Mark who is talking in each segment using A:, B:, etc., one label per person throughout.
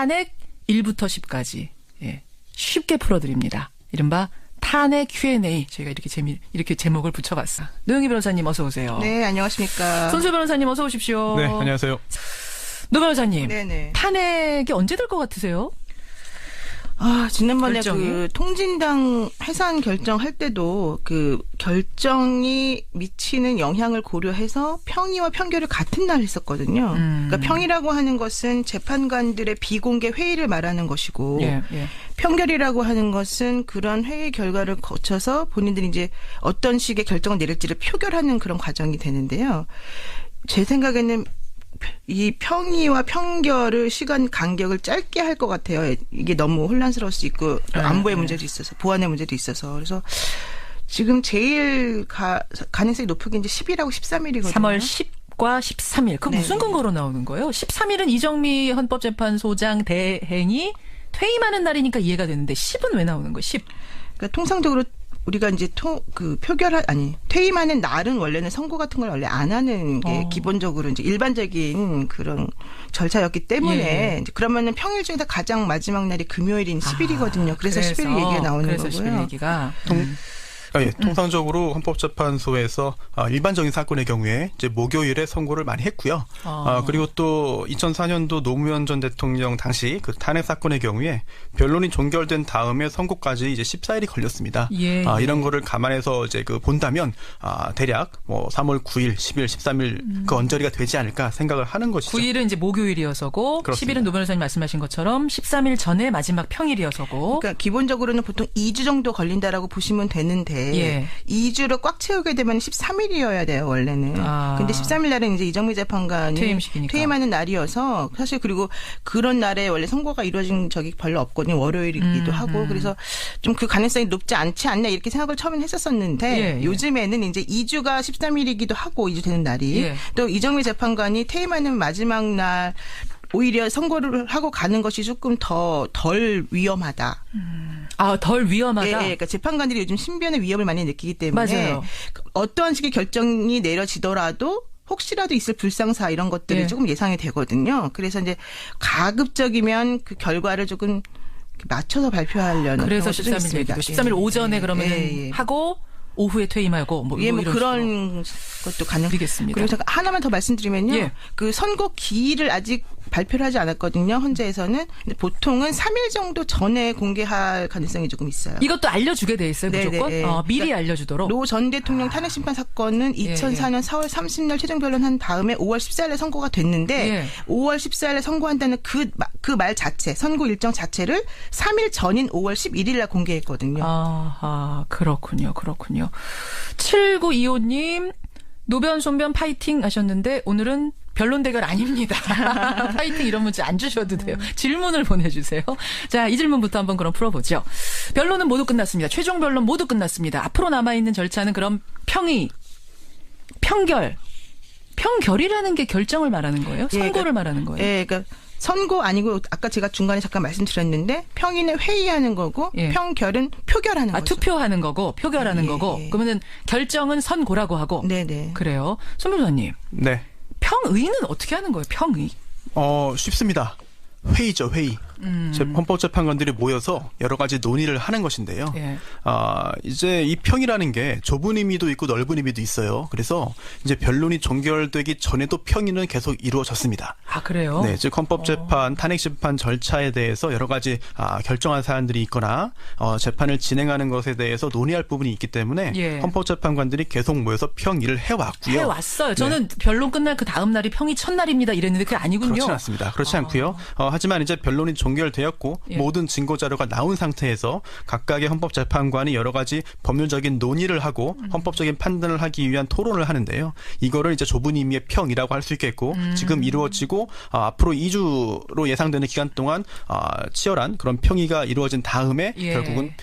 A: 탄핵 1부터 10까지 예, 쉽게 풀어드립니다. 이른바 탄핵 Q&A 저희가 이렇게 제목을 붙여봤어. 노영희 변호사님 어서 오세요.
B: 네, 안녕하십니까.
A: 손수 변호사님 어서 오십시오.
C: 네, 안녕하세요.
A: 노 변호사님,
B: 네네.
A: 탄핵이 언제 될 것 같으세요?
B: 지난번에
A: 결정이?
B: 그 통진당 해산 결정할 때도 그 결정이 미치는 영향을 고려해서 평의와 평결을 같은 날 했었거든요. 그러니까 평의라고 하는 것은 재판관들의 비공개 회의를 말하는 것이고
A: 예.
B: 평결이라고 하는 것은 그런 회의 결과를 거쳐서 본인들이 이제 어떤 식의 결정을 내릴지를 표결하는 그런 과정이 되는데요. 제 생각에는 이 평의와 평결을 시간 간격을 짧게 할 것 같아요. 이게 너무 혼란스러울 수 있고 안보의 문제도 있어서 보안의 문제도 있어서 그래서 지금 제일 가능성이 높은 게 이제 10일하고 13일이거든요.
A: 3월 10과 13일. 그 무슨 근거로 나오는 거예요? 13일은 이정미 헌법재판소장 대행이 퇴임하는 날이니까 이해가 되는데 10은 왜 나오는 거예요? 10.
B: 그러니까 통상적으로 우리가 이제 퇴임하는 날은 원래는 선고 같은 걸 원래 안 하는 게 기본적으로 이제 일반적인 그런 절차였기 때문에
A: 예.
B: 이제 그러면은 평일 중에서 가장 마지막 날이 금요일인 10일이거든요. 그래서 10일 얘기가 나오는
A: 그래서
B: 거고요.
A: 10일 얘기가.
C: 통상적으로 헌법재판소에서 일반적인 사건의 경우에 이제 목요일에 선고를 많이 했고요. 그리고 또 2004년도 노무현 전 대통령 당시 그 탄핵 사건의 경우에 변론이 종결된 다음에 선고까지 이제 14일이 걸렸습니다.
A: 예.
C: 이런 거를 감안해서 이제 그 본다면 대략 뭐 3월 9일, 10일, 13일 그 언저리가 되지 않을까 생각을 하는 것이죠.
A: 9일은 이제 목요일이어서고
C: 그렇습니다.
A: 10일은 노 변호사님 말씀하신 것처럼 13일 전에 마지막 평일이어서고.
B: 그러니까 기본적으로는 보통 2주 정도 걸린다라고 보시면 되는데
A: 예.
B: 2주를 꽉 채우게 되면 13일이어야 돼요, 원래는. 근데 13일 날은 이제 이정미 재판관이
A: 퇴임식이니까.
B: 퇴임하는 날이어서 사실 그리고 그런 날에 원래 선고가 이루어진 적이 별로 없거든요. 월요일이기도 하고. 그래서 좀 그 가능성이 높지 않지 않나 이렇게 생각을 처음엔 했었었는데
A: 예.
B: 요즘에는 이제 2주가 13일이기도 하고 2주 되는 날이
A: 예.
B: 또 이정미 재판관이 퇴임하는 마지막 날 오히려 선고를 하고 가는 것이 조금 덜 위험하다.
A: 덜 위험하다.
B: 예, 그러니까 재판관들이 요즘 신변의 위협을 많이 느끼기 때문에
A: 맞아요.
B: 어떠한 식의 결정이 내려지더라도 혹시라도 있을 불상사 이런 것들이
A: 예.
B: 조금 예상이 되거든요. 그래서 이제 가급적이면 그 결과를 조금 맞춰서 발표하려는
A: 그래서
B: 그런 것도 좀
A: 13일
B: 있습니다.
A: 얘기도 13일 오전에 그러면은
B: 예.
A: 하고 오후에 퇴임하고 뭐
B: 예, 뭐
A: 이런 식으로.
B: 그런 것도 가능하겠습니다. 그리고 제가 하나만 더 말씀드리면요.
A: 예.
B: 그 선고 기일을 아직 발표를 하지 않았거든요. 헌재에서는. 근데 보통은 3일 정도 전에 공개할 가능성이 조금 있어요.
A: 이것도 알려주게 돼 있어요,
B: 네,
A: 무조건?
B: 네, 네.
A: 미리
B: 그러니까
A: 알려주도록.
B: 노 전 대통령 탄핵 심판 사건은 2004년 4월 30일 최종 변론한 다음에 5월 14일에 선고가 됐는데
A: 예.
B: 5월 14일에 선고한다는 그 말 자체, 선고 일정 자체를 3일 전인 5월 11일에 공개했거든요.
A: 그렇군요. 7925님, 노변, 손변 파이팅 하셨는데, 오늘은 변론 대결 아닙니다. 파이팅 이런 문자 안 주셔도 돼요. 질문을 보내주세요. 자, 이 질문부터 한번 그럼 풀어보죠. 변론은 모두 끝났습니다. 최종 변론 모두 끝났습니다. 앞으로 남아있는 절차는 그럼 평의, 평결이라는 게 결정을 말하는 거예요? 선고를 말하는 거예요?
B: 예, 그러니까 선고 아니고 아까 제가 중간에 잠깐 말씀드렸는데 평의는 회의하는 거고
A: 예.
B: 평결은 표결하는 거죠.
A: 투표하는 거고 표결하는
B: 예,
A: 거고
B: 예.
A: 그러면은 결정은 선고라고 하고
B: 네네.
A: 그래요. 손 변호사님
C: 네.
A: 평의는 어떻게 하는 거예요? 평의.
C: 쉽습니다. 회의죠, 회의. 헌법재판관들이 모여서 여러 가지 논의를 하는 것인데요.
A: 예.
C: 이제 이 평이라는 게 좁은 의미도 있고 넓은 의미도 있어요. 그래서 이제 변론이 종결되기 전에도 평의는 계속 이루어졌습니다.
A: 그래요?
C: 네, 즉 헌법재판, 탄핵심판 절차에 대해서 여러 가지 결정한 사안들이 있거나 재판을 진행하는 것에 대해서 논의할 부분이 있기 때문에
A: 예.
C: 헌법재판관들이 계속 모여서 평의를 해왔고요.
A: 해왔어요. 저는 변론 끝날 그 다음 날이 평의 첫날입니다 이랬는데 그게 아니군요.
C: 그렇지 않습니다. 그렇지 않고요. 하지만 이제 변론이 종결되었고
A: 예.
C: 모든 증거 자료가 나온 상태에서 각각의 헌법재판관이 여러 가지 법률적인 논의를 하고 헌법적인 판단을 하기 위한 토론을 하는데요. 이거를 이제 좁은 의미의 평이라고 할 수 있겠고 지금 이루어지고 앞으로 2주로 예상되는 기간 동안 치열한 그런 평의가 이루어진 다음에
A: 예.
C: 결국은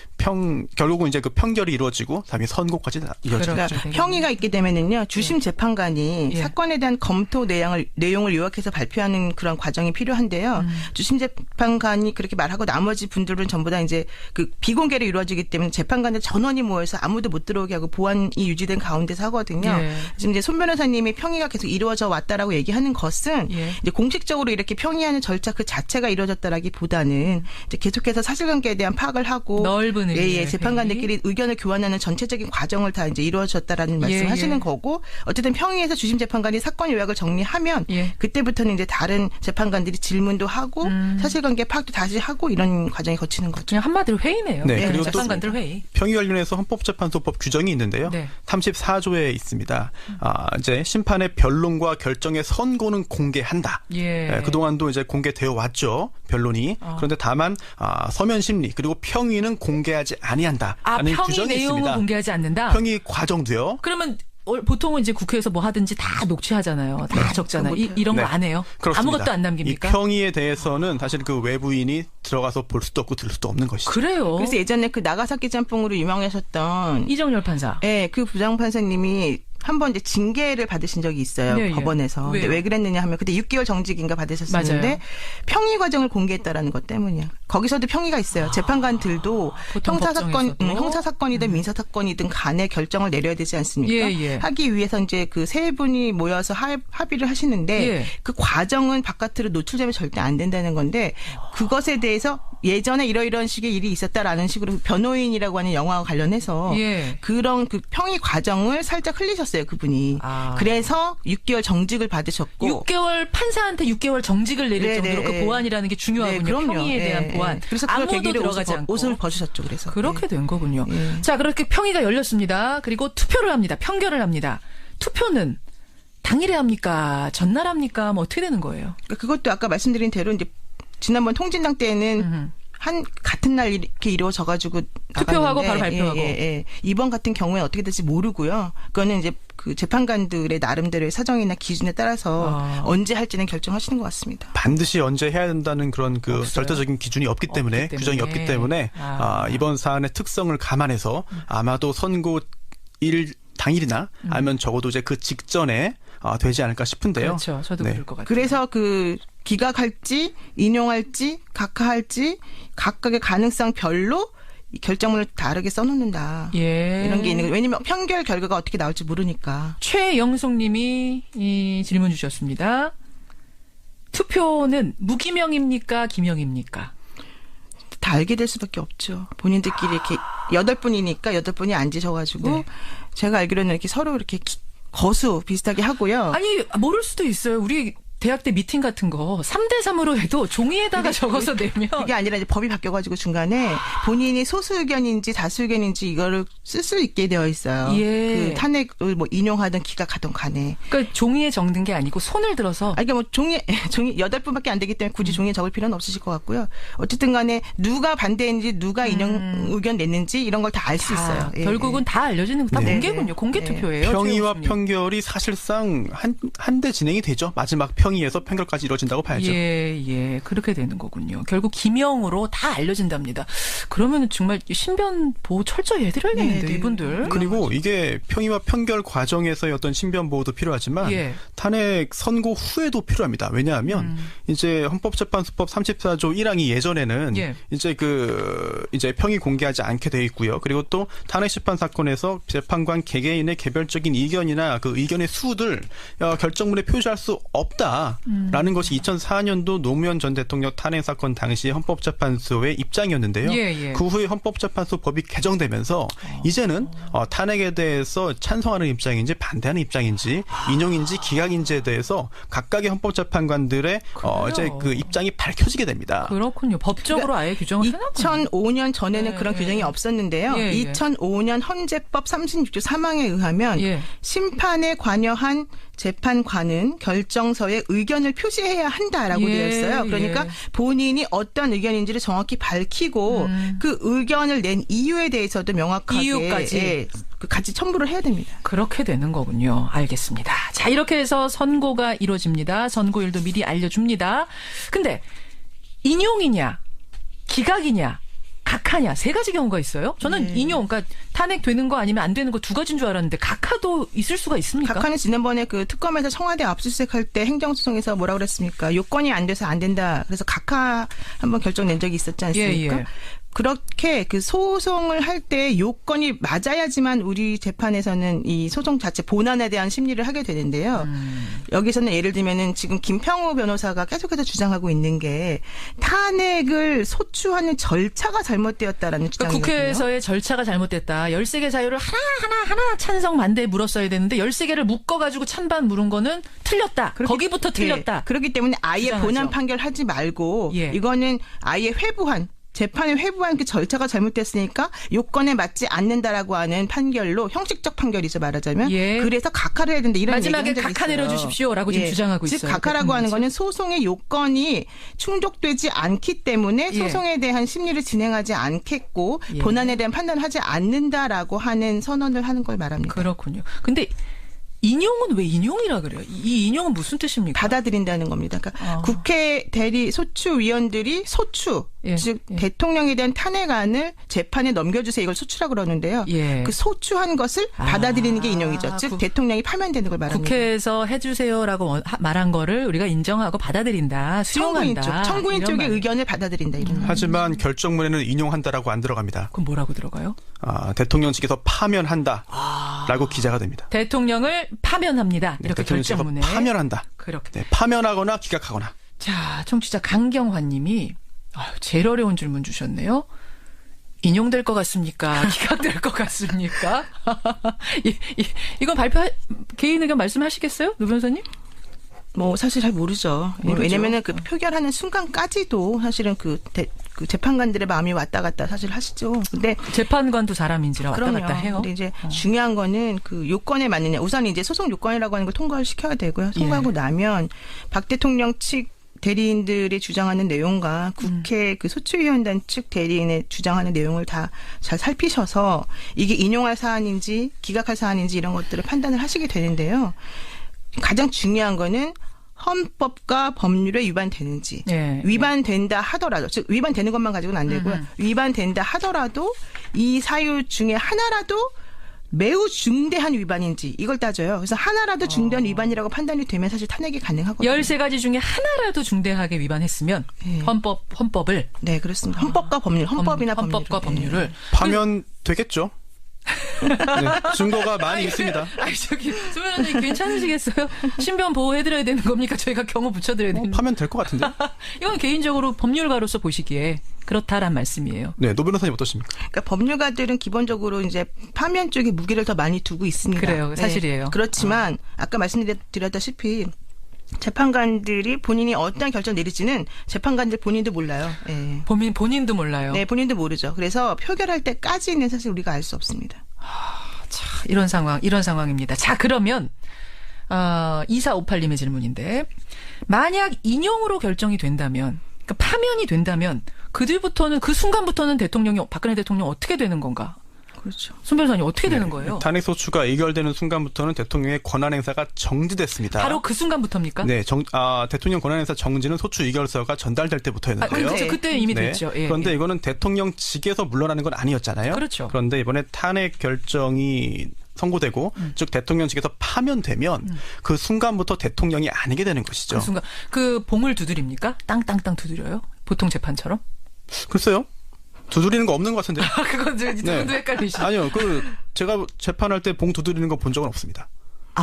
C: 결국은 이제 그 판결이 이루어지고 다음에 선고까지 이루어지죠.
B: 그러니까 평의가 있게 되면은요 주심 재판관이 사건에 대한 검토 내용을 요약해서 발표하는 그런 과정이 필요한데요. 주심 재판관이 그렇게 말하고 나머지 분들은 전부 다 이제 그 비공개로 이루어지기 때문에 재판관들 전원이 모여서 아무도 못 들어오게 하고 보안이 유지된 가운데서 하거든요. 지금 이제 손 변호사님이 평의가 계속 이루어져 왔다라고 얘기하는 것은 이제 공식적으로 이렇게 평의하는 절차 그 자체가 이루어졌다라기보다는 이제 계속해서 사실관계에 대한 파악을 하고
A: 넓은
B: 재판관들끼리 의견을 교환하는 전체적인 과정을 다 이제 이루어졌다라는 말씀하시는 거고 어쨌든 평의에서 주심 재판관이 사건 요약을 정리하면 그때부터는 이제 다른 재판관들이 질문도 하고 사실관계 파악도 다시 하고 이런 과정이 거치는 거죠.
A: 그냥 한마디로 회의네요.
C: 네, 그리고
A: 재판관들 회의.
C: 평의 관련해서 헌법재판소법 규정이 있는데요. 34조에 있습니다. 이제 심판의 변론과 결정의 선고는 공개한다. 그동안도 이제 공개되어 왔죠. 변론이. 그런데 다만 서면 심리 그리고 평의는 공개하지 아니한다라는 규정이
A: 내용은
C: 있습니다.
A: 공개하지 않는다.
C: 평의 과정도요.
A: 그러면 보통은 이제 국회에서 뭐 하든지 다 녹취하잖아요. 다 적잖아요. 이런 거 안 해요?
C: 그렇습니다.
A: 아무것도 안 남깁니까?
C: 이 평의에 대해서는 사실 그 외부인이 들어가서 볼 수도 없고 들을 수도 없는 것이죠.
A: 그래요.
B: 그래서 예전에 그 나가사키 짬뽕으로 유명하셨던
A: 이정열 판사.
B: 네, 그 부장판사님이 한번 이제 징계를 받으신 적이 있어요. 법원에서. 근데 왜 그랬느냐 하면 그때 6개월 정직인가 받으셨었는데
A: 맞아요.
B: 평의 과정을 공개했다라는 것 때문이야. 거기서도 평의가 있어요. 재판관들도 형사 사건이든 민사 사건이든 간에 결정을 내려야 되지 않습니까? 하기 위해서 이제 그 세 분이 모여서 합의를 하시는데 그 과정은 바깥으로 노출되면 절대 안 된다는 건데 그것에 대해서 예전에 이러이러한 식의 일이 있었다라는 식으로 변호인이라고 하는 영화와 관련해서 그런 그 평의 과정을 살짝 흘리셨어요, 그분이. 그래서 6개월 정직을 받으셨고
A: 6개월 판사한테 6개월 정직을 내릴 정도로 그 보안이라는 게 중요하군요. 평의에 대한 보안.
B: 그래서
A: 아무도 들어가지 않고
B: 옷을 벗으셨죠. 그래서
A: 그렇게 된 거군요. 자, 그렇게 평의가 열렸습니다. 그리고 투표를 합니다. 판결을 합니다. 투표는 당일에 합니까? 전날 합니까? 뭐 어떻게 되는 거예요?
B: 그것도 아까 말씀드린 대로 이제 지난번 통진당 때는 같은 날 이렇게 이루어져가지고
A: 투표하고 바로 발표하고.
B: 이번 같은 경우에는 어떻게 될지 모르고요. 그거는 이제 그 재판관들의 나름대로의 사정이나 기준에 따라서 언제 할지는 결정하시는 것 같습니다.
C: 반드시 언제 해야 된다는 그런 그 절대적인 기준이 없기 때문에 규정이 없기 때문에 이번 사안의 특성을 감안해서 아마도 선고 일 당일이나 아니면 적어도 이제 그 직전에 되지 않을까 싶은데요.
A: 그렇죠. 저도 그럴 것 같아요.
B: 그래서 그 기각할지 인용할지 각하할지 각각의 가능성 별로 결정문을 다르게 써놓는다. 이런 게 있는 거예요. 왜냐하면 판결 결과가 어떻게 나올지 모르니까.
A: 최영숙님이 이 질문 주셨습니다. 투표는 무기명입니까? 기명입니까?
B: 다 알게 될 수밖에 없죠. 본인들끼리 이렇게 8분이니까 8분이 앉으셔가지고 제가 알기로는 이렇게 서로 이렇게 거수 비슷하게 하고요.
A: 아니 모를 수도 있어요. 우리 대학 때 미팅 같은 거 3대3으로 해도 종이에다가 적어서 내면
B: 그게 아니라 이제 법이 바뀌어가지고 중간에 본인이 소수 의견인지 다수 의견인지 이거를 쓸 수 있게 되어 있어요. 그 탄핵을 뭐 인용하든 기각하든 간에.
A: 그러니까 종이에 적는 게 아니고 손을 들어서.
B: 그러니까 뭐 종이 8분밖에 안 되기 때문에 굳이 종이에 적을 필요는 없으실 것 같고요. 어쨌든 간에 누가 반대했는지 누가 인용 의견 냈는지 이런 걸 다 알 수 있어요.
A: 결국은 다 알려지는 거 다 공개군요. 공개 투표예요.
C: 평의와 판결이 사실상 한데 진행이 되죠. 마지막 평의에서 판결까지 이루어진다고 봐야죠.
A: 그렇게 되는 거군요. 결국 기명으로 다 알려진답니다. 그러면 정말 신변 보호 철저히 해드려야겠는데 이분들.
C: 그리고 이게 평의와 판결 과정에서의 어떤 신변 보호도 필요하지만 탄핵 선고 후에도 필요합니다. 왜냐하면 이제 헌법재판소법 34조 1항이 예전에는 이제 평의 공개하지 않게 돼 있고요. 그리고 또 탄핵 심판 사건에서 재판관 개개인의 개별적인 의견이나 그 의견의 수들 결정문에 표시할 수 없다라는 것이 2004년도 노무현 전 대통령 탄핵 사건 당시 헌법재판소의 입장이었는데요. 그 후에 헌법재판소 법이 개정되면서 이제는 탄핵에 대해서 찬성하는 입장인지 반대하는 입장인지 인용인지 기각인지에 대해서 각각의 헌법재판관들의 이제 그 입장이 밝혀지게 됩니다.
A: 그렇군요. 법적으로 아예 규정을 해놨군요.
B: 2005년 전에는 그런 규정이 없었는데요. 2005년 헌재법 36조 3항에 의하면 심판에 관여한 재판관은 결정서에 의견을 표시해야 한다라고 되어 있어요. 그러니까 본인이 어떤 의견인지를 정확히 밝히고 그 의견을 낸 이유에 대해서도 명확하게
A: 이유까지
B: 같이 첨부를 해야 됩니다.
A: 그렇게 되는 거군요. 알겠습니다. 자, 이렇게 해서 선고가 이루어집니다. 선고일도 미리 알려줍니다. 근데 인용이냐 기각이냐 각하냐 세 가지 경우가 있어요. 저는 인용, 그러니까 탄핵되는 거 아니면 안 되는 거 두 가지인 줄 알았는데 각하도 있을 수가 있습니까?
B: 각하는 지난번에 그 특검에서 청와대 압수수색할 때 행정소송에서 뭐라 그랬습니까? 요건이 안 돼서 안 된다. 그래서 각하 한번 결정 낸 적이 있었지 않습니까?
A: 예.
B: 그렇게 그 소송을 할 때 요건이 맞아야지만 우리 재판에서는 이 소송 자체 본안에 대한 심리를 하게 되는데요. 여기서는 예를 들면은 지금 김평우 변호사가 계속해서 주장하고 있는 게 탄핵을 소추하는 절차가 잘못되었다라는 주장이거든요.
A: 국회에서의 절차가 잘못됐다. 13개 사유를 하나 찬성 반대 물었어야 되는데 13개를 묶어가지고 찬반 물은 거는 틀렸다. 거기부터 틀렸다.
B: 예, 그렇기 때문에 아예
A: 주장하죠.
B: 본안 판결하지 말고
A: 예.
B: 이거는 아예 재판에 회부한 그 절차가 잘못됐으니까 요건에 맞지 않는다라고 하는 판결로 형식적 판결이죠 말하자면.
A: 예.
B: 그래서 각하를 해야 된다 이런
A: 마지막에
B: 얘기를 한 적이
A: 각하
B: 있어요.
A: 내려주십시오라고 지금 주장하고
B: 즉
A: 있어요.
B: 각하라고 하는 거는 소송의 요건이 충족되지 않기 때문에
A: 예.
B: 소송에 대한 심리를 진행하지 않겠고
A: 예.
B: 본안에 대한 판단을 하지 않는다라고 하는 선언을 하는 걸 말합니다.
A: 그렇군요. 근데 인용은 왜 인용이라 그래요? 이 인용은 무슨 뜻입니까?
B: 받아들인다는 겁니다. 그러니까
A: 아.
B: 국회 대리 소추위원들이
A: 예,
B: 즉
A: 예.
B: 대통령에 대한 탄핵안을 재판에 넘겨주세요. 이걸 소추라고 그러는데요.
A: 예.
B: 그 소추한 것을 받아들이는 게 인용이죠. 즉 대통령이 파면되는 걸 말합니다.
A: 국회에서 해주세요라고 말한 거를 우리가 인정하고 받아들인다, 수용한다.
B: 청구인
A: 이런
B: 쪽의
A: 말.
B: 의견을 받아들인다. 이런 말.
C: 하지만 결정문에는 인용한다라고 안 들어갑니다.
A: 그럼 뭐라고 들어가요?
C: 대통령 측에서 파면한다라고 기재가 됩니다.
A: 대통령을 파면합니다.
C: 네,
A: 이렇게
C: 대통령 측에서
A: 결정문에.
C: 파면한다.
A: 그렇게.
C: 네, 파면하거나 기각하거나.
A: 자, 청취자 강경환님이 제일 어려운 질문 주셨네요. 인용될 것 같습니까? 기각될 것 같습니까? 이건 개인 의견 말씀하시겠어요? 노 변호사님?
B: 뭐 사실 잘 모르죠. 왜냐면은 그 표결하는 순간까지도 사실은 그 재판관들의 마음이 왔다 갔다 사실 하시죠. 근데
A: 재판관도 사람인지라 왔다
B: 그럼요.
A: 갔다 해요.
B: 근데 이제 중요한 거는 그 요건에 맞느냐. 우선 이제 소송 요건이라고 하는 걸 통과를 시켜야 되고요. 통과하고 나면 박 대통령 측 대리인들이 주장하는 내용과 국회 그 소추위원단 측 대리인의 주장하는 내용을 다 잘 살피셔서 이게 인용할 사안인지 기각할 사안인지 이런 것들을 판단을 하시게 되는데요. 가장 중요한 거는 헌법과 법률에 위반되는지
A: 네.
B: 위반된다 하더라도 즉 위반되는 것만 가지고는 안 되고요. 위반된다 하더라도 이 사유 중에 하나라도 매우 중대한 위반인지 이걸 따져요. 그래서 하나라도 중대한 위반이라고 판단이 되면 사실 탄핵이 가능하거든요.
A: 13가지 중에 하나라도 중대하게 위반했으면
B: 네.
A: 헌법을
B: 네, 그렇습니다. 헌법과 법률,
A: 헌법과 법률을
C: 파면 되겠죠. 네, 증거가 많이 있습니다.
A: 아니 저기 조변호사님 괜찮으시겠어요? 신변 보호해드려야 되는 겁니까? 저희가 경호 붙여드려야 되는
C: 파면 될 것 같은데.
A: 이건 개인적으로 법률가로서 보시기에 그렇다란 말씀이에요.
C: 네, 노 변호사님 어떠십니까?
B: 그러니까 법률가들은 기본적으로 이제 파면 쪽에 무기를 더 많이 두고 있습니다.
A: 그래요. 사실이에요.
B: 네. 그렇지만 아까 말씀드렸다시피 재판관들이 본인이 어떤 결정 내릴지는 재판관들 본인도 몰라요. 네.
A: 본인도 몰라요.
B: 네, 본인도 모르죠. 그래서 표결할 때까지는 사실 우리가 알 수 없습니다.
A: 자, 이런 상황입니다. 자, 그러면 2458님의 질문인데 만약 인용으로 결정이 된다면, 그러니까 파면이 된다면 그 순간부터는 박근혜 대통령 어떻게 되는 건가?
B: 그렇죠.
A: 손 변호사님 어떻게 되는 거예요?
C: 탄핵 소추가 의결되는 순간부터는 대통령의 권한 행사가 정지됐습니다.
A: 바로 그 순간부터입니까?
C: 네, 대통령 권한 행사 정지는 소추 의결서가 전달될 때부터였는데요.
A: 그때 이미
C: 네.
A: 됐죠. 예,
C: 그런데
A: 예.
C: 이거는 대통령 직에서 물러나는 건 아니었잖아요.
A: 그렇죠.
C: 그런데 이번에 탄핵 결정이 선고되고 즉 대통령 측에서 파면되면 그 순간부터 대통령이 아니게 되는 것이죠.
A: 그 순간 그 봉을 두드립니까? 땅땅땅 두드려요? 보통 재판처럼?
C: 글쎄요. 두드리는 거 없는 것 같은데.
A: 그건 저도 헷갈리시죠?
C: 아니요. 제가 재판할 때 봉 두드리는 거 본 적은 없습니다.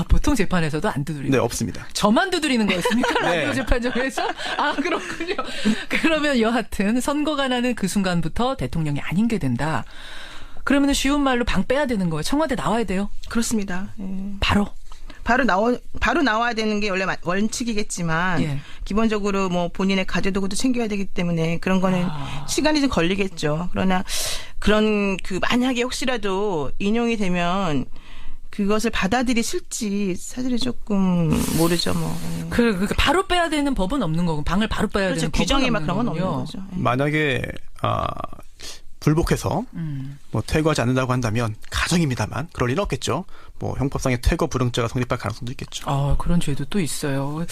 A: 보통 재판에서도 안 두드리는
C: 네, 없습니다.
A: 저만 두드리는 거였습니까?
C: 네.
A: 라디오 재판정에서? 그렇군요. 그러면 여하튼 선거가 나는 그 순간부터 대통령이 아닌 게 된다. 그러면 쉬운 말로 방 빼야 되는 거예요. 청와대 나와야 돼요.
B: 그렇습니다. 예.
A: 바로
B: 나와야 되는 게 원래 원칙이겠지만
A: 예.
B: 기본적으로 뭐 본인의 가재도구도 챙겨야 되기 때문에 그런 거는 시간이 좀 걸리겠죠. 그러나 그런 만약에 혹시라도 인용이 되면 그것을 받아들이실지 사실은 조금 모르죠. 뭐.
A: 그 바로 빼야 되는 법은 없는 거고 방을 바로 빼야
B: 그렇죠.
A: 되는 법은
B: 규정이 막
A: 없는
B: 그런 건 없는
A: 거군요.
B: 거죠. 예.
C: 만약에 불복해서 퇴거하지 않는다고 한다면 가정입니다만 그럴 리는 없겠죠. 형법상의 퇴거 불응죄가 성립할 가능성도 있겠죠.
A: 그런 죄도 또 있어요.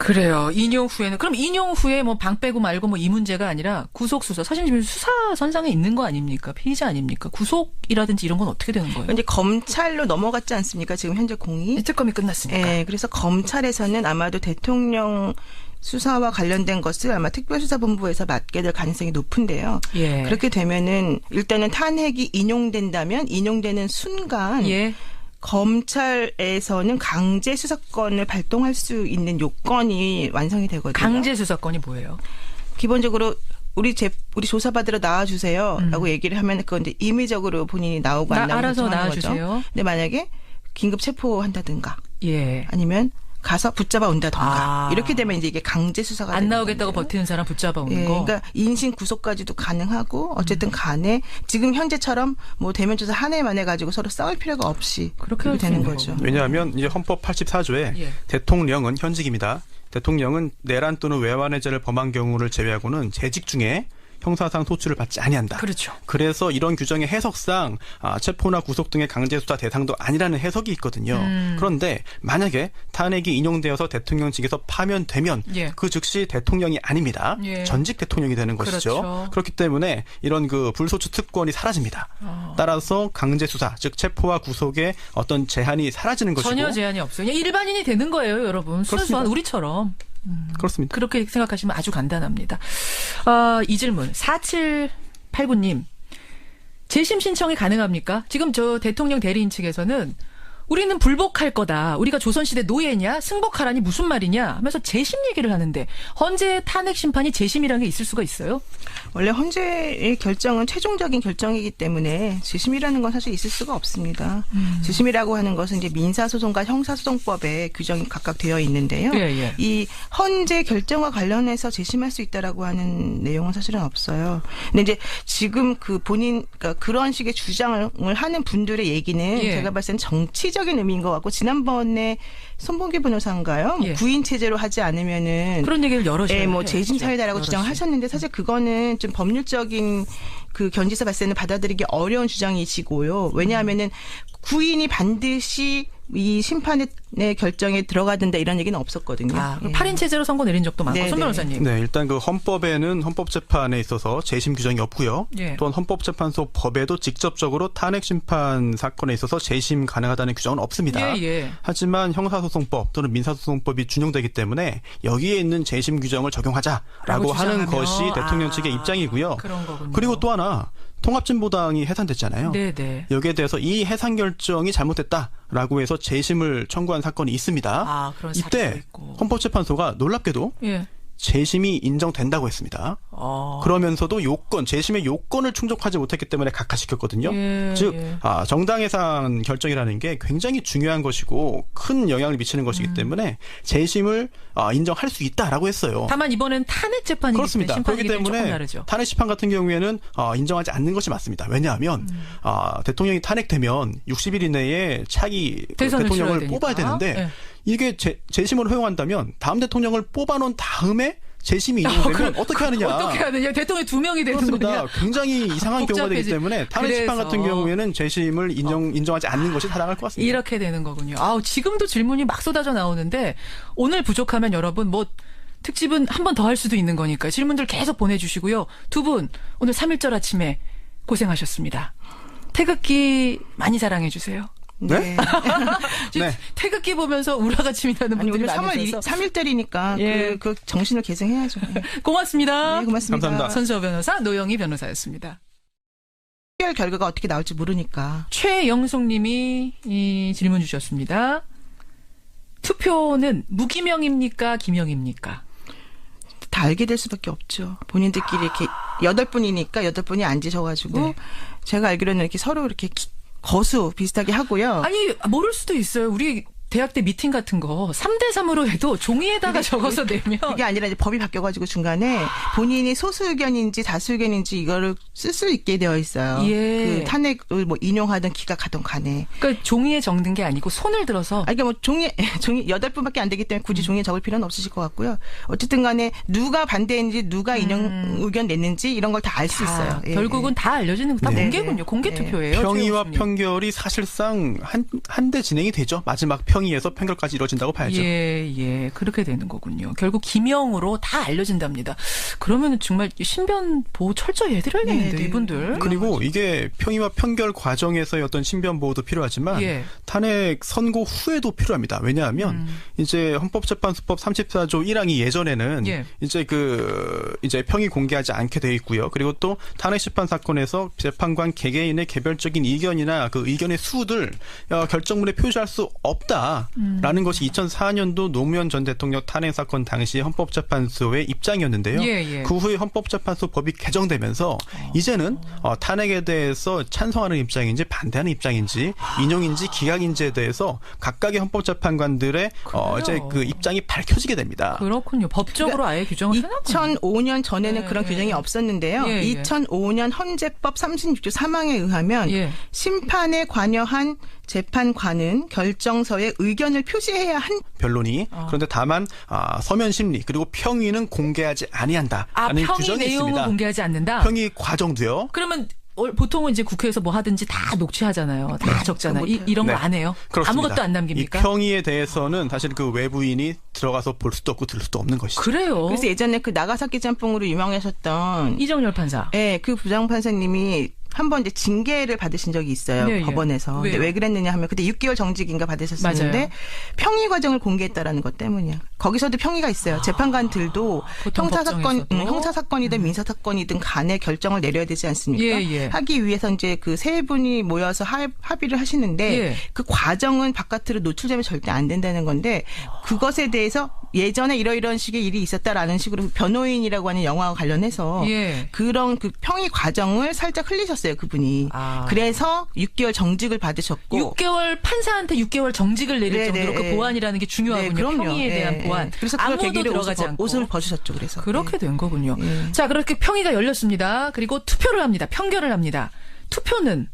A: 그래요. 인용 후에는 그럼 인용 후에 뭐 방 빼고 말고 뭐 이 문제가 아니라 구속 수사. 사실 지금 수사 선상에 있는 거 아닙니까? 피의자 아닙니까? 구속이라든지 이런 건 어떻게 되는 거예요?
B: 이제 검찰로 넘어갔지 않습니까? 지금 현재 공이.
A: 특검이 끝났으니까.
B: 네, 그래서 검찰에서는 아마도 대통령 수사와 관련된 것을 아마 특별수사본부에서 맡게 될 가능성이 높은데요.
A: 예.
B: 그렇게 되면은 일단은 탄핵이 인용된다면 인용되는 순간
A: 예.
B: 검찰에서는 강제 수사권을 발동할 수 있는 요건이 완성이 되거든요.
A: 강제 수사권이 뭐예요?
B: 기본적으로 우리 조사받으러 나와주세요라고 얘기를 하면 그건 이제 임의적으로 본인이 나오고 안 나오고
A: 알아서
B: 결정하는
A: 나와주세요.
B: 거죠. 근데 만약에 긴급 체포한다든가
A: 예.
B: 아니면 가서 붙잡아 온다던가 이렇게 되면 이제 이게 강제 수사가
A: 안
B: 되는
A: 나오겠다고
B: 건데요.
A: 버티는 사람 붙잡아 오는
B: 예,
A: 거.
B: 그러니까 인신 구속까지도 가능하고 어쨌든 간에 지금 현재처럼 뭐 대면 조사 한 해 만에 가지고 서로 싸울 필요가 없이
A: 그렇게
B: 그렇게 되는
A: 할수
B: 거죠.
A: 있는
C: 왜냐하면 이제 헌법 84조에
A: 예.
C: 대통령은 현직입니다. 대통령은 내란 또는 외환해제를 범한 경우를 제외하고는 재직 중에 형사상 소추를 받지 아니한다.
A: 그렇죠.
C: 그래서 이런 규정의 해석상 체포나 구속 등의 강제 수사 대상도 아니라는 해석이 있거든요. 그런데 만약에 탄핵이 인용되어서 대통령직에서 파면되면
A: 예.
C: 그 즉시 대통령이 아닙니다.
A: 예.
C: 전직 대통령이 되는 것이죠.
A: 그렇죠.
C: 그렇기 때문에 이런 그 불소추 특권이 사라집니다. 따라서 강제 수사, 즉 체포와 구속의 어떤 제한이 사라지는 것이고
A: 전혀 제한이 없어요. 그냥 일반인이 되는 거예요, 여러분. 순수한
C: 그렇습니다.
A: 우리처럼.
C: 그렇습니다.
A: 그렇게 생각하시면 아주 간단합니다. 이 질문 4789님. 재심 신청이 가능합니까? 지금 저 대통령 대리인 측에서는 우리는 불복할 거다. 우리가 조선시대 노예냐? 승복하라니 무슨 말이냐? 하면서 재심 얘기를 하는데 헌재 탄핵 심판이 재심이라는 게 있을 수가 있어요?
B: 원래 헌재의 결정은 최종적인 결정이기 때문에 재심이라는 건 사실 있을 수가 없습니다. 재심이라고 하는 것은 이제 민사소송과 형사소송법에 규정이 각각 되어 있는데요.
A: 예, 예.
B: 이 헌재 결정과 관련해서 재심할 수 있다라고 하는 내용은 사실은 없어요. 근데 이제 지금 그 본인 그러니까 그런 식의 주장을 하는 분들의 얘기는
A: 예.
B: 제가 봤을 땐 정치적인 의미인 것 같고 지난번에 손봉규 변호사인가요? 뭐
A: 예.
B: 구인 체제로 하지 않으면은
A: 그런 얘기를 여럿이
B: 예, 뭐 재심 사유다라고
A: 여럿이.
B: 주장하셨는데 사실 그거는 좀 법률적인 그 견지서 봤을 때는 받아들이기 어려운 주장이시고요. 왜냐하면은 구인이 반드시 이 심판의 결정에 들어가야 된다 이런 얘기는 없었거든요. 예.
A: 8인 체제로 선고 내린 적도 많고.
B: 네,
A: 손
B: 네.
A: 변호사님.
C: 네, 일단 그 헌법에는 헌법재판에 있어서 재심 규정이 없고요.
A: 예.
C: 또한 헌법재판소 법에도 직접적으로 탄핵 심판 사건에 있어서 재심 가능하다는 규정은 없습니다.
A: 예, 예.
C: 하지만 형사소송법 또는 민사소송법이 준용되기 때문에 여기에 있는 재심 규정을 적용하자라고
A: 라고
C: 하는
A: 주장하면.
C: 것이 대통령 측의 입장이고요.
A: 그런 거군요.
C: 그리고 또 하나 통합진보당이 해산됐잖아요.
A: 네네.
C: 여기에 대해서 이 해산 결정이 잘못됐다라고 해서 재심을 청구한 사건이 있습니다.
A: 그런 사례도
C: 이때
A: 있고.
C: 헌법재판소가 놀랍게도
A: 예.
C: 재심이 인정된다고 했습니다. 그러면서도 재심의 요건을 충족하지 못했기 때문에 각하시켰거든요.
A: 예,
C: 즉,
A: 예.
C: 정당 해산 결정이라는 게 굉장히 중요한 것이고 큰 영향을 미치는 것이기 때문에 재심을 인정할 수 있다라고 했어요.
A: 다만 이번엔 탄핵 재판이기
C: 그렇습니다.
A: 때문에
C: 그렇기
A: 심판이기 때문에 조금
C: 때문에
A: 다르죠.
C: 탄핵 심판 같은 경우에는 인정하지 않는 것이 맞습니다. 왜냐하면 대통령이 탄핵되면 60일 이내에 차기
A: 대선을
C: 대통령을
A: 치러야
C: 뽑아야
A: 되니까.
C: 되는데
A: 네.
C: 이게 재심을 허용한다면 다음 대통령을 뽑아놓은 다음에 재심이 인용되면 어떻게 하느냐.
A: 어떻게 하느냐. 대통령이 2명이 되는
C: 그렇습니다.
A: 거냐.
C: 굉장히 이상한 경우가 되기
A: 복잡해지-
C: 때문에 탄핵 심판
A: 그래서.
C: 같은 경우에는 재심을 인정하지 않는 것이 타당할 것 같습니다.
A: 이렇게 되는 거군요. 지금도 질문이 막 쏟아져 나오는데 오늘 부족하면 여러분 뭐 특집은 한 번 더 할 수도 있는 거니까 질문들 계속 보내주시고요. 두 분 오늘 3.1절 아침에 고생하셨습니다. 태극기 많이 사랑해 주세요.
B: 네.
C: 네.
A: 태극기 보면서 우라가침이라는
B: 아니
A: 분들이
B: 오늘 3월
A: 많으셔서
B: 3일절이니까
A: 예.
B: 그 정신을 계승해야죠. 네,
A: 고맙습니다.
B: 고맙습니다.
C: 감사합니다.
A: 선수호 변호사, 노영희 변호사였습니다.
B: 투표 결과가 어떻게 나올지 모르니까.
A: 최영숙님이 이 질문 주셨습니다. 투표는 무기명입니까? 기명입니까?
B: 다 알게 될 수밖에 없죠. 본인들끼리 이렇게 8분이니까 8분이 앉으셔가지고
A: 네.
B: 제가 알기로는 이렇게 서로 이렇게 거수 비슷하게 하고요.
A: 아니 모를 수도 있어요. 우리 대학 때 미팅 같은 거 3대3으로 해도 종이에다가 적어서 내면
B: 그게 아니라 이제 법이 바뀌어가지고 중간에 본인이 소수 의견인지 다수 의견인지 이거를 쓸 수 있게 되어 있어요.
A: 예.
B: 그 탄핵을 뭐 인용하든 기각하든 간에.
A: 그러니까 종이에 적는 게 아니고 손을 들어서
B: 그러니까 뭐 종이 8분밖에 안 되기 때문에 굳이 종이에 적을 필요는 없으실 것 같고요. 어쨌든 간에 누가 반대했는지 누가 인용 의견 냈는지 이런 걸 다 알 수 있어요. 예,
A: 결국은 다 알려지는 거 다
C: 네.
A: 공개군요. 공개
B: 네.
A: 투표예요.
C: 평의와
A: 최영숙님.
C: 편결이 사실상 한데 진행이 되죠. 마지막 평의 평의에서 판결까지 이루어진다고 봐야죠.
A: 예. 그렇게 되는 거군요. 결국 기명으로 다 알려진답니다. 그러면 정말 신변 보호 철저히 해드려야겠는데
B: 네.
A: 이분들.
C: 그리고 이게 평의와 판결 과정에서의 어떤 신변 보호도 필요하지만
A: 예.
C: 탄핵 선고 후에도 필요합니다. 왜냐하면 이제 헌법재판소법 34조 1항이 예전에는
A: 예.
C: 이제 평의 공개하지 않게 돼 있고요. 그리고 또 탄핵 심판 사건에서 재판관 개개인의 개별적인 의견이나 그 의견의 수를 결정문에 표시할 수 없다라는 것이 2004년도 노무현 전 대통령 탄핵 사건 당시 헌법재판소의 입장이었는데요.
A: 예.
C: 그 후에 헌법재판소 법이 개정되면서 이제는 탄핵에 대해서 찬성하는 입장인지 반대하는 입장인지 인용인지 기각인지에 대해서 각각의 헌법재판관들의 이제 그 입장이 밝혀지게 됩니다.
A: 그렇군요. 법적으로 아예 규정을 해놨군요.
B: 2005년 전에는 그런 규정이 없었는데요. 2005년 헌재법 36조 3항에 의하면 심판에 관여한 재판관은 결정서에 의견을 표시해야 한
C: 변론이 그런데 다만 서면 심리 그리고 평의는 공개하지 아니한다라는
A: 평의
C: 규정이
A: 내용은
C: 있습니다.
A: 공개하지 않는다.
C: 평의 과정도요.
A: 그러면 보통은 이제 국회에서 뭐 하든지 다 녹취하잖아요. 다 적잖아요. 이런 거 안 해요?
C: 그렇습니다.
A: 아무것도 안 남깁니까?
C: 이 평의에 대해서는 사실 그 외부인이 들어가서 볼 수도 없고 들을 수도 없는 것이죠.
A: 그래요.
B: 그래서 예전에 그 나가사키 짬뽕으로 유명하셨던
A: 이정열 판사.
B: 네, 그 부장판사님이 한번 이제 징계를 받으신 적이 있어요. 법원에서. 근데 왜 그랬느냐 하면 그때 6개월 정직인가 받으셨었는데
A: 맞아요.
B: 평의 과정을 공개했다라는 것 때문이야. 거기서도 평의가 있어요. 재판관들도 형사 사건이든 민사 사건이든 간에 결정을 내려야 되지 않습니까? 하기 위해서 이제 그 세 분이 모여서 합의를 하시는데 그 과정은 바깥으로 노출되면 절대 안 된다는 건데 그것에 대해서 예전에 이러이러한 식의 일이 있었다라는 식으로 변호인이라고 하는 영화와 관련해서 그런 그 평의 과정을 살짝 흘리셨어요, 그분이. 그래서 6개월 정직을 받으셨고
A: 6개월 판사한테 6개월 정직을 내릴 정도로 그 보완이라는 게 중요하군요. 평의에 대한 보완.
B: 그래서
A: 아무도 들어가지 않고
B: 옷을 벗으셨죠. 그래서
A: 그렇게 된 거군요. 자, 그렇게 평의가 열렸습니다. 그리고 투표를 합니다. 판결을 합니다. 투표는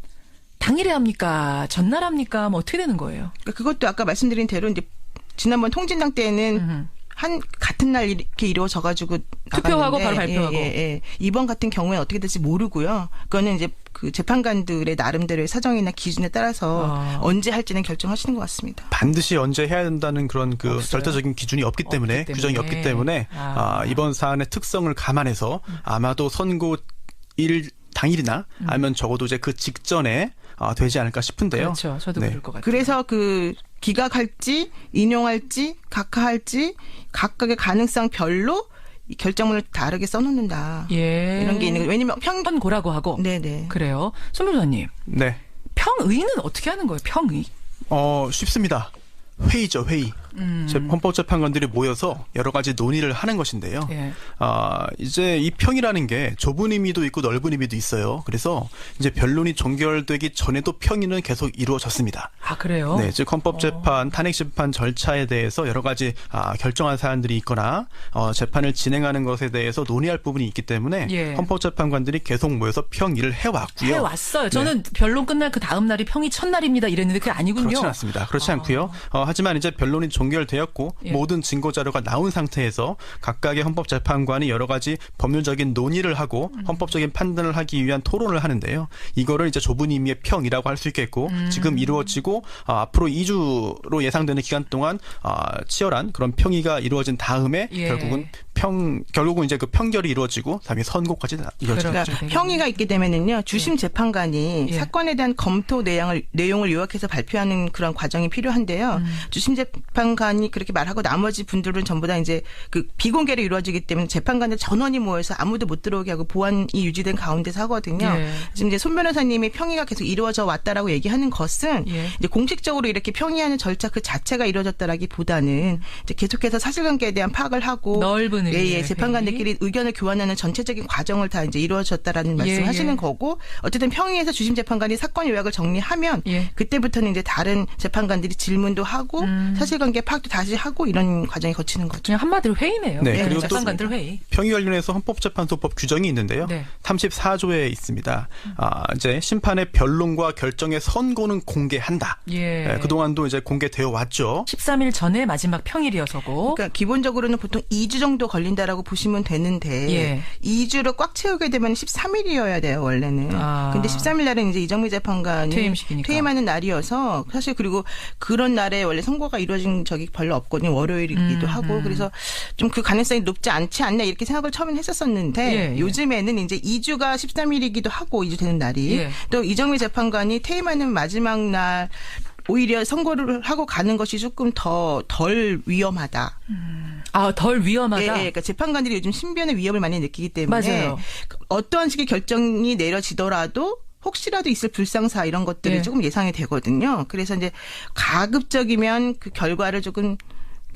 A: 당일에 합니까? 전날 합니까? 뭐 어떻게 되는 거예요?
B: 그것도 아까 말씀드린 대로 이제 지난번 통진당 때는 같은 날 이렇게 이루어져가지고
A: 투표하고 바로 발표하고.
B: 이번 같은 경우에 어떻게 될지 모르고요. 그거는 이제 그 재판관들의 나름대로의 사정이나 기준에 따라서 언제 할지는 결정하시는 것 같습니다.
C: 반드시 언제 해야 된다는 그런 그 절대적인 기준이 없기 때문에 규정이 없기 때문에 이번 사안의 특성을 감안해서 아마도 선고 일 당일이나 아니면 적어도 이제 그 직전에 되지 않을까 싶은데요.
A: 그렇죠. 저도 그럴 것 같아요.
B: 그래서 그 기각할지 인용할지 각하할지 각각의 가능성 별로 결정문을 다르게 써놓는다. 이런 게 있는 거예요. 왜냐하면
A: 평고라고 하고.
B: 네네.
A: 그래요. 손 변호사님.
C: 네.
A: 평의는 어떻게 하는 거예요? 평의.
C: 쉽습니다. 회의죠, 회의. 헌법재판관들이 모여서 여러 가지 논의를 하는 것인데요. 이제 이 평이라는 게 좁은 의미도 있고 넓은 의미도 있어요. 그래서 이제 변론이 종결되기 전에도 평의는 계속 이루어졌습니다.
A: 아, 그래요?
C: 네, 즉 헌법재판, 탄핵심판 절차에 대해서 여러 가지 결정한 사안들이 있거나 재판을 진행하는 것에 대해서 논의할 부분이 있기 때문에 헌법재판관들이 계속 모여서 평의를 해왔고요.
A: 해왔어요. 저는 변론 끝날 그 다음 날이 평의 첫날입니다. 이랬는데 그게 아니군요.
C: 그렇지 않습니다. 그렇지 않고요. 하지만 이제 변론이 종결되었고 모든 증거 자료가 나온 상태에서 각각의 헌법재판관이 여러 가지 법률적인 논의를 하고 헌법적인 판단을 하기 위한 토론을 하는데요. 이거를 이제 좁은 의미의 평이라고 할 수 있겠고 지금 이루어지고 앞으로 2주로 예상되는 기간 동안 치열한 그런 평의가 이루어진 다음에 결국은 이제 그 평결이 이루어지고 다음에 선고까지 이루어지죠.
B: 그러니까 평의가 있게 되면은요 주심 재판관이 사건에 대한 검토 내용을 요약해서 발표하는 그런 과정이 필요한데요. 주심 재판관이 그렇게 말하고 나머지 분들은 전부 다 이제 그 비공개로 이루어지기 때문에 재판관들 전원이 모여서 아무도 못 들어오게 하고 보안이 유지된 가운데서 하거든요. 지금 이제 손 변호사님이 평의가 계속 이루어져 왔다라고 얘기하는 것은 이제 공식적으로 이렇게 평의하는 절차 그 자체가 이루어졌다라기보다는 이제 계속해서 사실관계에 대한 파악을 하고
A: 넓은
B: 재판관들끼리 의견을 교환하는 전체적인 과정을 다 이제 이루어졌다라는 말씀하시는 거고 어쨌든 평의에서 주심 재판관이 사건 요약을 정리하면 그때부터는 이제 다른 재판관들이 질문도 하고 사실관계 상계 파악도 다시 하고 이런 과정이 거치는 거죠.
A: 그냥 한마디로 회의네요.
C: 네, 그리고 또
A: 재판관들 회의.
C: 평의 관련해서 헌법재판소법 규정이 있는데요.
A: 네.
C: 34조에 있습니다. 이제 심판의 변론과 결정의 선고는 공개한다.
A: 예.
C: 네, 그동안도 이제 공개되어 왔죠.
A: 13일 전에 마지막 평일이어서고.
B: 그러니까 기본적으로는 보통 2주 정도 걸린다라고 보시면 되는데
A: 예.
B: 2주를 꽉 채우게 되면 13일이어야 돼요, 원래는. 근데 13일 날은 이제 이정미 재판관이
A: 퇴임식이니까.
B: 퇴임하는 날이어서 사실 그리고 그런 날에 원래 선고가 이루어진 적이 별로 없거든요. 월요일이기도 하고. 그래서 좀 그 가능성이 높지 않지 않나 이렇게 생각을 처음엔 했었었는데
A: 예.
B: 요즘에는 이제 2주가 13일이기도 하고 2주 되는 날이
A: 예.
B: 또 이정미 재판관이 퇴임하는 마지막 날 오히려 선고를 하고 가는 것이 조금 덜 위험하다.
A: 덜 위험하다.
B: 예, 그러니까 재판관들이 요즘 신변의 위협을 많이 느끼기 때문에
A: 맞아요.
B: 어떠한 식의 결정이 내려지더라도 혹시라도 있을 불상사 이런 것들이
A: 예.
B: 조금 예상이 되거든요. 그래서 이제 가급적이면 그 결과를 조금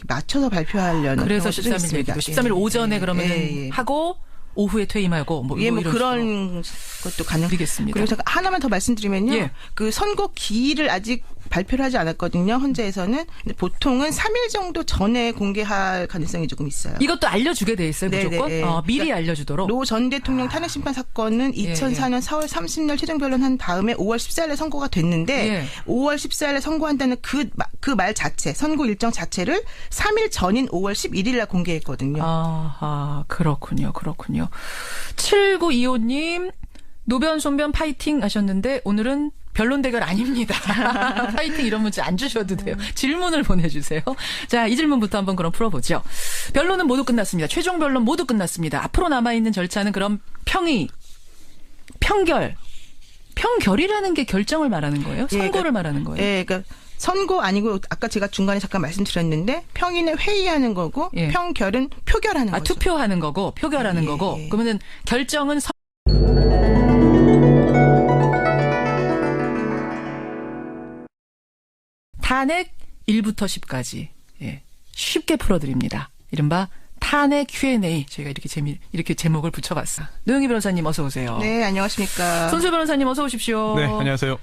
B: 맞춰서 발표하려는
A: 그래서
B: 경우도 좀
A: 13일
B: 있습니다.
A: 얘기도 13일 오전에 그러면은
B: 예.
A: 하고 오후에 퇴임하고 뭐,
B: 예, 뭐
A: 이런
B: 그런 것도 가능하겠습니다. 그리고 제가 하나만 더 말씀드리면요.
A: 예.
B: 그 선고 기일을 아직 발표를 하지 않았거든요. 헌재에서는. 근데 보통은 3일 정도 전에 공개할 가능성이 조금 있어요.
A: 이것도 알려주게 돼 있어요,
B: 네,
A: 무조건.
B: 네, 네.
A: 미리
B: 그러니까
A: 알려주도록.
B: 노 전 대통령 탄핵 심판 사건은
A: 예,
B: 2004년 4월 30일 최종 변론한 다음에 5월 14일에 선고가 됐는데
A: 예.
B: 5월 14일에 선고한다는 그 말 자체, 선고 일정 자체를 3일 전인 5월 11일에 공개했거든요.
A: 그렇군요. 7925님, 노변, 손변 파이팅 하셨는데, 오늘은 변론 대결 아닙니다. 파이팅 이런 문자 안 주셔도 돼요. 질문을 보내주세요. 자, 이 질문부터 한번 그럼 풀어보죠. 변론은 모두 끝났습니다. 최종 변론 모두 끝났습니다. 앞으로 남아있는 절차는 그럼 평결이라는 게 결정을 말하는 거예요? 선고를 말하는 거예요?
B: 예, 그러니까 선고 아니고 아까 제가 중간에 잠깐 말씀드렸는데 평의는 회의하는 거고
A: 예.
B: 평결은 표결하는 거죠.
A: 투표하는 거고 표결하는
B: 예,
A: 거고.
B: 예.
A: 그러면은 결정은 탄핵 1부터 10까지 쉽게 풀어드립니다. 이른바 탄핵 Q&A 저희가 이렇게 제목을 붙여봤어. 노영희 변호사님 어서 오세요.
B: 네, 안녕하십니까.
A: 손수 변호사님 어서 오십시오.
C: 네, 안녕하세요.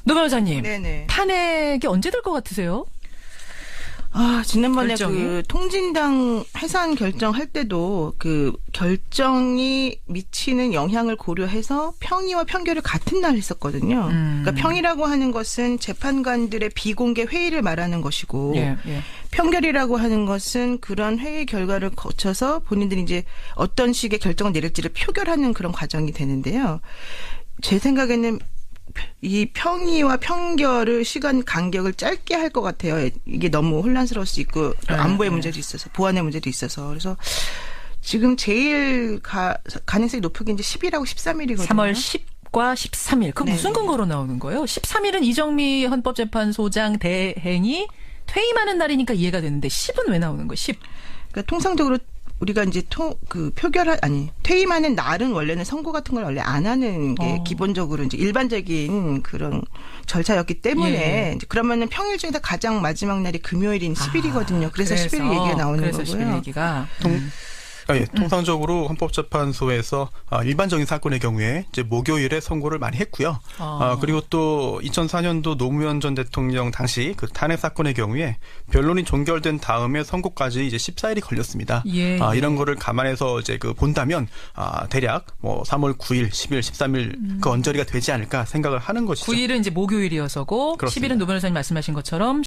A: 노 변호사님,
B: 네네.
A: 탄핵이 언제 될 것 같으세요?
B: 지난번에
A: 결정이?
B: 그 통진당 해산 결정할 때도 그 결정이 미치는 영향을 고려해서 평의와 평결을 같은 날 했었거든요. 그러니까 평의라고 하는 것은 재판관들의 비공개 회의를 말하는 것이고
A: 예.
B: 평결이라고 하는 것은 그런 회의 결과를 거쳐서 본인들이 이제 어떤 식의 결정을 내릴지를 표결하는 그런 과정이 되는데요. 제 생각에는 이 평의와 평결을 시간 간격을 짧게 할 것 같아요. 이게 너무 혼란스러울 수 있고 안보의 문제도 있어서 보안의 문제도 있어서 그래서 지금 제일 가능성이 높은 게 이제 10일하고 13일이거든요.
A: 3월 10과 13일. 그 무슨 근거로 나오는 거예요? 13일은 이정미 헌법재판소장 대행이 퇴임하는 날이니까 이해가 되는데 10은 왜 나오는 거예요? 10.
B: 그러니까 통상적으로 우리가 이제 퇴임하는 날은 원래는 선고 같은 걸 원래 안 하는 게 기본적으로 이제 일반적인 그런 절차였기 때문에
A: 예.
B: 이제 그러면은 평일 중에서 가장 마지막 날이 금요일인 10일이거든요. 그래서 10일 얘기가 나오는
A: 그래서
B: 거고요.
A: 10일 얘기가.
C: 통상적으로 헌법재판소에서 일반적인 사건의 경우에 이제 목요일에 선고를 많이 했고요. 그리고 또 2004년도 노무현 전 대통령 당시 그 탄핵 사건의 경우에 변론이 종결된 다음에 선고까지 이제 14일이 걸렸습니다.
A: 예.
C: 이런 거를 감안해서 이제 본다면 대략 뭐 3월 9일, 10일, 13일 그 언저리가 되지 않을까 생각을 하는 것이죠.
A: 9일은 이제 목요일이어서고
C: 그렇습니다.
A: 10일은 노 변호사님 말씀하신 것처럼